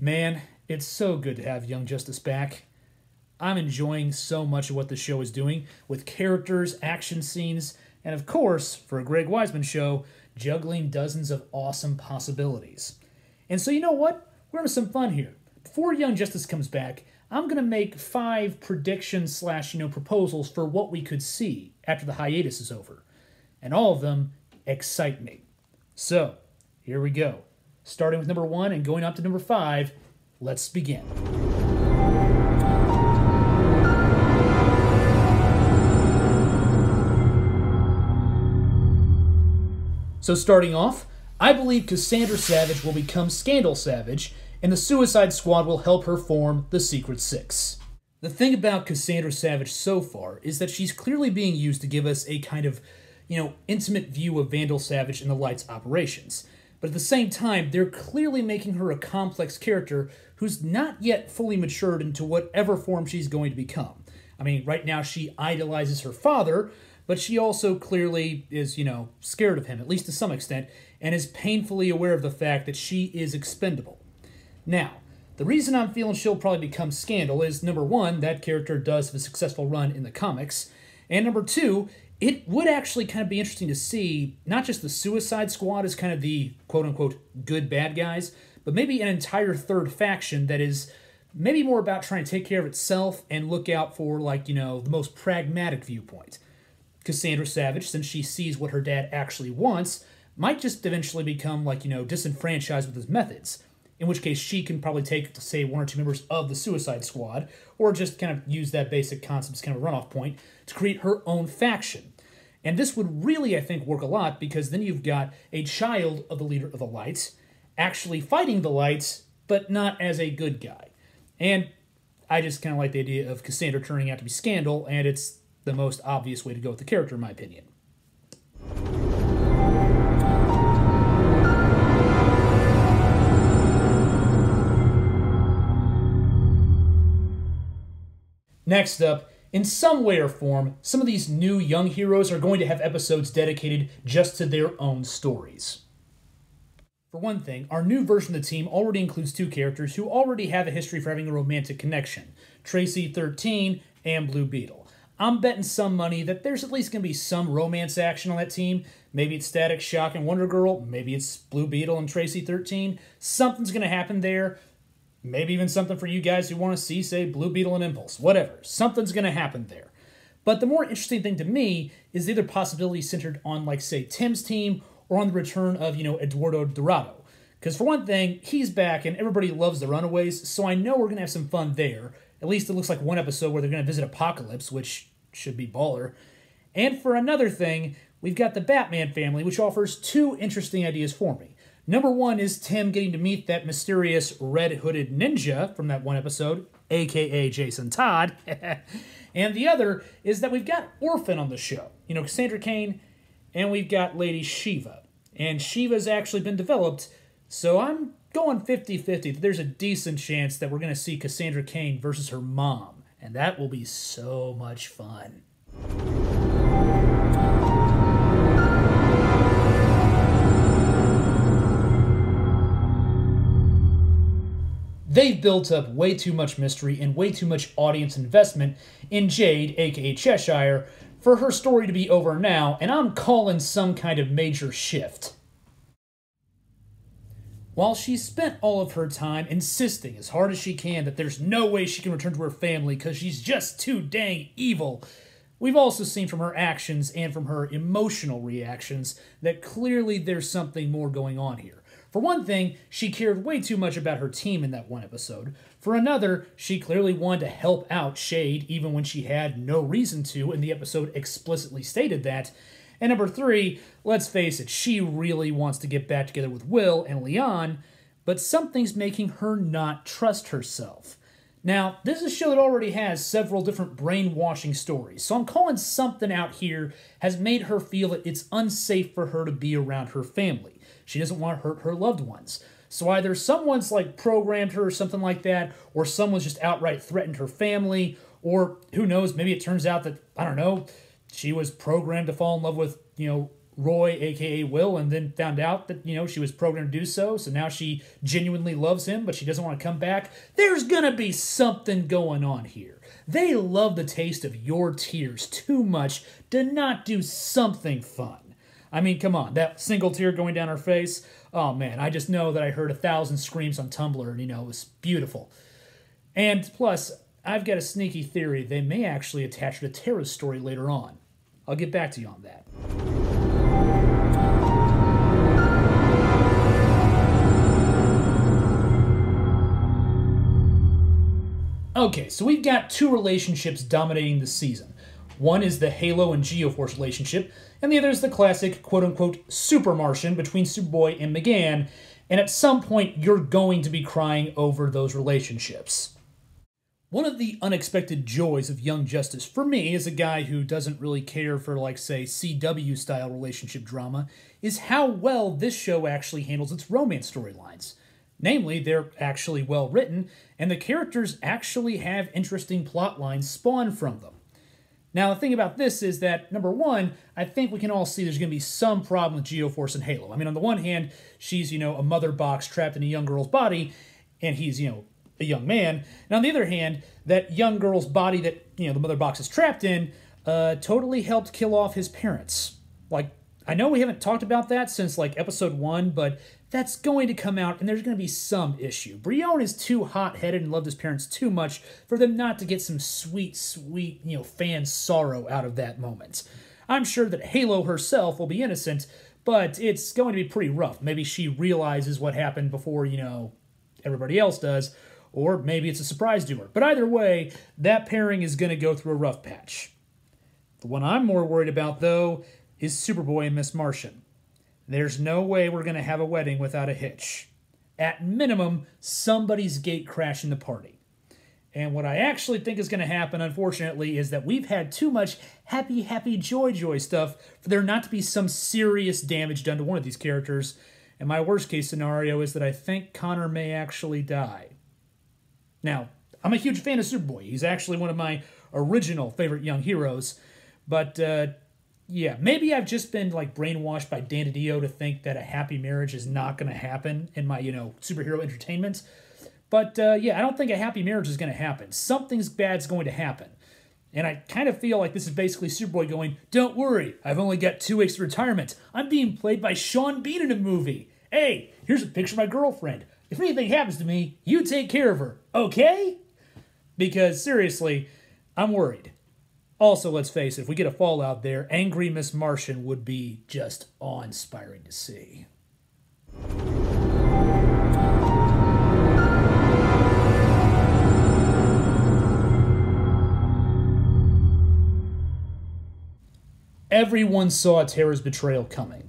Man, it's so good to have Young Justice back. I'm enjoying so much of what the show is doing with characters, action scenes, and of course, for a Greg Weisman show, juggling dozens of awesome possibilities. And so, you know what? We're having some fun here. Before Young Justice comes back, I'm going to make 5 predictions slash, proposals for what we could see after the hiatus is over. And all of them excite me. So, here we go. Starting with number 1 and going up to number 5, let's begin. So starting off, I believe Cassandra Savage will become Scandal Savage, and the Suicide Squad will help her form the Secret Six. The thing about Cassandra Savage so far is that she's clearly being used to give us a kind of, intimate view of Vandal Savage and the Light's operations. But at the same time, they're clearly making her a complex character who's not yet fully matured into whatever form she's going to become. I mean, right now she idolizes her father, but she also clearly is, scared of him, at least to some extent, and is painfully aware of the fact that she is expendable. Now, the reason I'm feeling she'll probably become Scandal is, number 1, that character does have a successful run in the comics, and number 2, it would actually kind of be interesting to see not just the Suicide Squad as kind of the quote-unquote good bad guys, but maybe an entire third faction that is maybe more about trying to take care of itself and look out for, the most pragmatic viewpoint. Cassandra Savage, since she sees what her dad actually wants, might just eventually become, disenfranchised with his methods, in which case she can probably take, say, 1 or 2 members of the Suicide Squad, or just kind of use that basic concept as kind of a runoff point to create her own faction. And this would really, I think, work a lot, because then you've got a child of the leader of the Lights actually fighting the Lights, but not as a good guy. And I just kind of like the idea of Cassandra turning out to be Scandal, and it's the most obvious way to go with the character, in my opinion. Next up, in some way or form, some of these new young heroes are going to have episodes dedicated just to their own stories. For one thing, our new version of the team already includes 2 characters who already have a history for having a romantic connection, Tracy 13 and Blue Beetle. I'm betting some money that there's at least going to be some romance action on that team. Maybe it's Static Shock and Wonder Girl, maybe it's Blue Beetle and Tracy 13. Something's going to happen there. Maybe even something for you guys who want to see, say, Blue Beetle and Impulse. Whatever. Something's going to happen there. But the more interesting thing to me is the other possibility centered on, say, Tim's team or on the return of, Eduardo Dorado. Because for one thing, he's back and everybody loves the Runaways, so I know we're going to have some fun there. At least it looks like one episode where they're going to visit Apocalypse, which should be baller. And for another thing, we've got the Batman family, which offers 2 interesting ideas for me. Number 1 is Tim getting to meet that mysterious red-hooded ninja from that one episode, a.k.a. Jason Todd. And the other is that we've got Orphan on the show. Cassandra Cain, and we've got Lady Shiva. And Shiva's actually been developed, so I'm going 50-50 that there's a decent chance that we're going to see Cassandra Cain versus her mom. And that will be so much fun. They've built up way too much mystery and way too much audience investment in Jade, aka Cheshire, for her story to be over now, and I'm calling some kind of major shift. While she's spent all of her time insisting as hard as she can that there's no way she can return to her family because she's just too dang evil, we've also seen from her actions and from her emotional reactions that clearly there's something more going on here. For one thing, she cared way too much about her team in that one episode. For another, she clearly wanted to help out Shade even when she had no reason to, and the episode explicitly stated that. And number 3, let's face it, she really wants to get back together with Will and Leon, but something's making her not trust herself. Now, this is a show that already has several different brainwashing stories, so I'm calling something out here has made her feel that it's unsafe for her to be around her family. She doesn't want to hurt her loved ones. So either someone's programmed her or something like that, or someone's just outright threatened her family, or who knows, maybe it turns out that, I don't know, she was programmed to fall in love with, Roy, aka Will, and then found out that, she was programmed to do so, so now she genuinely loves him, but she doesn't want to come back. There's gonna be something going on here. They love the taste of your tears too much to not do something fun. I mean, come on, that single tear going down her face, oh man, I just know that I heard 1,000 screams on Tumblr, and it was beautiful. And plus, I've got a sneaky theory they may actually attach her to Tara's story later on. I'll get back to you on that. Okay, so we've got two relationships dominating the season. One is the Halo and Geoforce relationship, and the other is the classic quote-unquote Super Martian between Superboy and M'gann, and at some point you're going to be crying over those relationships. One of the unexpected joys of Young Justice for me, as a guy who doesn't really care for, like, say, CW-style relationship drama, is how well this show actually handles its romance storylines. Namely, they're actually well written, and the characters actually have interesting plot lines spawn from them. Now, the thing about this is that, number one, I think we can all see there's going to be some problem with Geoforce and Halo. I mean, on the one hand, she's, a mother box trapped in a young girl's body, and he's, a young man. And on the other hand, that young girl's body that, the mother box is trapped in, totally helped kill off his parents. Like, I know we haven't talked about that since, episode 1, but that's going to come out, and there's going to be some issue. Brion is too hot-headed and loved his parents too much for them not to get some sweet, sweet, fan sorrow out of that moment. I'm sure that Halo herself will be innocent, but it's going to be pretty rough. Maybe she realizes what happened before, everybody else does, or maybe it's a surprise to her. But either way, that pairing is going to go through a rough patch. The one I'm more worried about, though, is Superboy and Miss Martian. There's no way we're going to have a wedding without a hitch. At minimum, somebody's gate crashing the party. And what I actually think is going to happen, unfortunately, is that we've had too much happy, happy, joy, joy stuff for there not to be some serious damage done to one of these characters. And my worst case scenario is that I think Connor may actually die. Now, I'm a huge fan of Superboy. He's actually one of my original favorite young heroes. But, yeah, maybe I've just been, brainwashed by Dan DiDio to think that a happy marriage is not going to happen in my, superhero entertainment. But, yeah, I don't think a happy marriage is going to happen. Something's bad's going to happen. And I kind of feel like this is basically Superboy going, don't worry, I've only got 2 weeks of retirement. I'm being played by Sean Bean in a movie. Hey, here's a picture of my girlfriend. If anything happens to me, you take care of her, okay? Because, seriously, I'm worried. Also, let's face it, if we get a fallout there, angry Miss Martian would be just awe-inspiring to see. Everyone saw Tara's betrayal coming.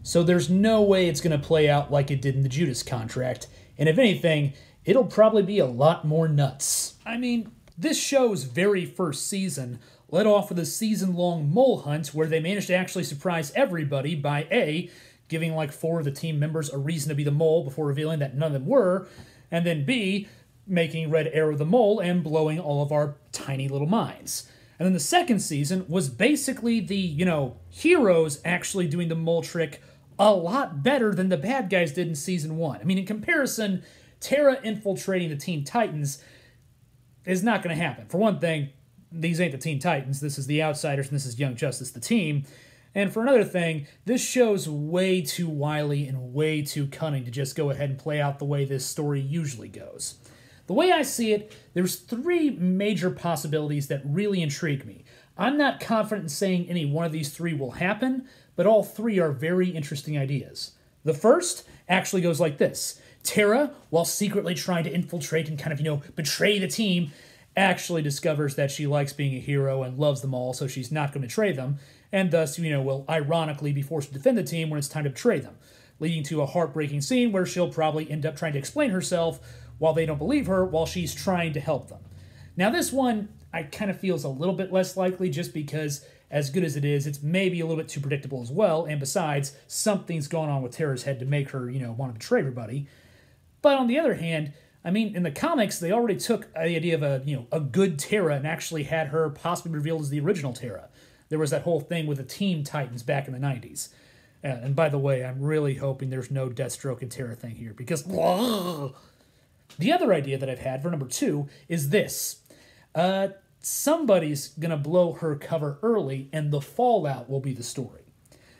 So there's no way it's going to play out like it did in the Judas contract, and if anything, it'll probably be a lot more nuts. I mean, this show's very first season led off with a season-long mole hunt where they managed to actually surprise everybody by A, giving 4 of the team members a reason to be the mole before revealing that none of them were, and then B, making Red Arrow the mole and blowing all of our tiny little minds. And then the second season was basically the, heroes actually doing the mole trick a lot better than the bad guys did in season 1. I mean, in comparison, Tara infiltrating the Teen Titans is not going to happen. For one thing, these ain't the Teen Titans. This is the Outsiders, and this is Young Justice, the team. And for another thing, this show's way too wily and way too cunning to just go ahead and play out the way this story usually goes. The way I see it, there's 3 major possibilities that really intrigue me. I'm not confident in saying any one of these 3 will happen, but all 3 are very interesting ideas. The first actually goes like this. Tara, while secretly trying to infiltrate and kind of, betray the team, actually discovers that she likes being a hero and loves them all, so she's not going to betray them, and thus, will ironically be forced to defend the team when it's time to betray them, leading to a heartbreaking scene where she'll probably end up trying to explain herself while they don't believe her, while she's trying to help them. Now, this one, I kind of feel is a little bit less likely just because, as good as it is, it's maybe a little bit too predictable as well, and besides, something's going on with Tara's head to make her, want to betray everybody. But on the other hand, I mean, in the comics, they already took the idea of a good Tara and actually had her possibly revealed as the original Tara. There was that whole thing with the Teen Titans back in the 90s. And by the way, I'm really hoping there's no Deathstroke and Terra thing here, because the other idea that I've had for number 2 is this. Somebody's going to blow her cover early, and the fallout will be the story.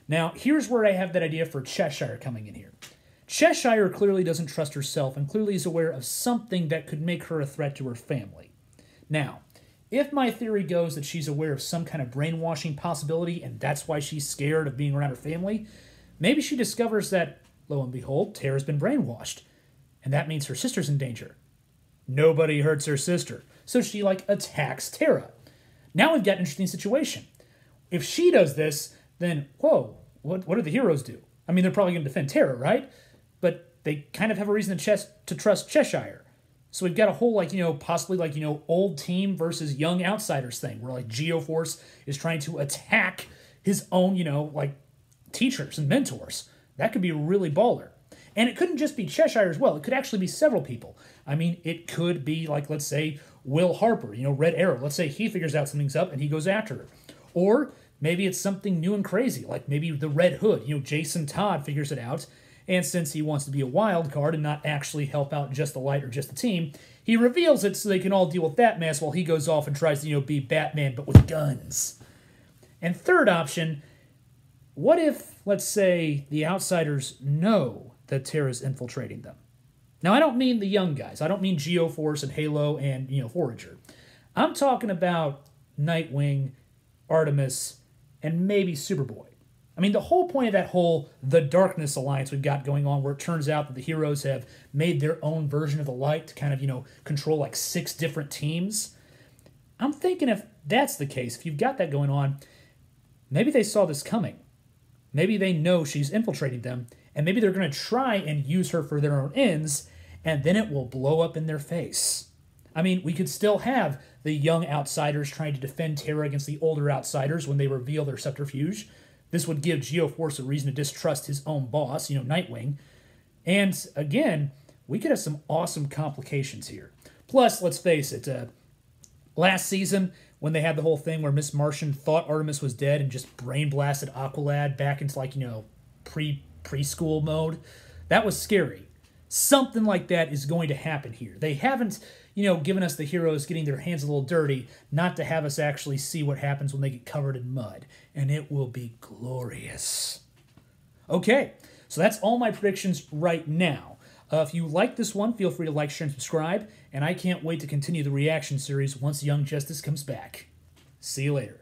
Now, here's where I have that idea for Cheshire coming in here. Cheshire clearly doesn't trust herself and clearly is aware of something that could make her a threat to her family. Now, if my theory goes that she's aware of some kind of brainwashing possibility and that's why she's scared of being around her family, maybe she discovers that, lo and behold, Terra's been brainwashed. And that means her sister's in danger. Nobody hurts her sister. So she, attacks Terra. Now we've got an interesting situation. If she does this, then, whoa, what do the heroes do? I mean, they're probably going to defend Terra, right? But they kind of have a reason to trust Cheshire. So we've got a whole, possibly, old team versus young outsiders thing, where, Geoforce is trying to attack his own, teachers and mentors. That could be really baller. And it couldn't just be Cheshire as well. It could actually be several people. I mean, it could be, let's say, Will Harper, Red Arrow. Let's say he figures out something's up and he goes after her. Or maybe it's something new and crazy, like maybe the Red Hood. Jason Todd figures it out. And since he wants to be a wild card and not actually help out just the light or just the team, he reveals it so they can all deal with that mess while he goes off and tries to, be Batman, but with guns. And third option, what if, let's say, the outsiders know that Terra's infiltrating them? Now, I don't mean the young guys. I don't mean Geoforce and Halo and, Forager. I'm talking about Nightwing, Artemis, and maybe Superboy. I mean, the whole point of that whole The Darkness Alliance we've got going on, where it turns out that the heroes have made their own version of the light to kind of, control 6 different teams. I'm thinking if that's the case, if you've got that going on, maybe they saw this coming. Maybe they know she's infiltrating them, and maybe they're going to try and use her for their own ends, and then it will blow up in their face. I mean, we could still have the young outsiders trying to defend Terra against the older outsiders when they reveal their subterfuge. This would give Geoforce a reason to distrust his own boss, Nightwing. And again, we could have some awesome complications here. Plus, let's face it, last season, when they had the whole thing where Miss Martian thought Artemis was dead and just brain blasted Aqualad back into preschool mode, that was scary. Something like that is going to happen here. They haven't, given us the heroes getting their hands a little dirty, not to have us actually see what happens when they get covered in mud. And it will be glorious. Okay, so that's all my predictions right now. If you like this one, feel free to like, share, and subscribe. And I can't wait to continue the reaction series once Young Justice comes back. See you later.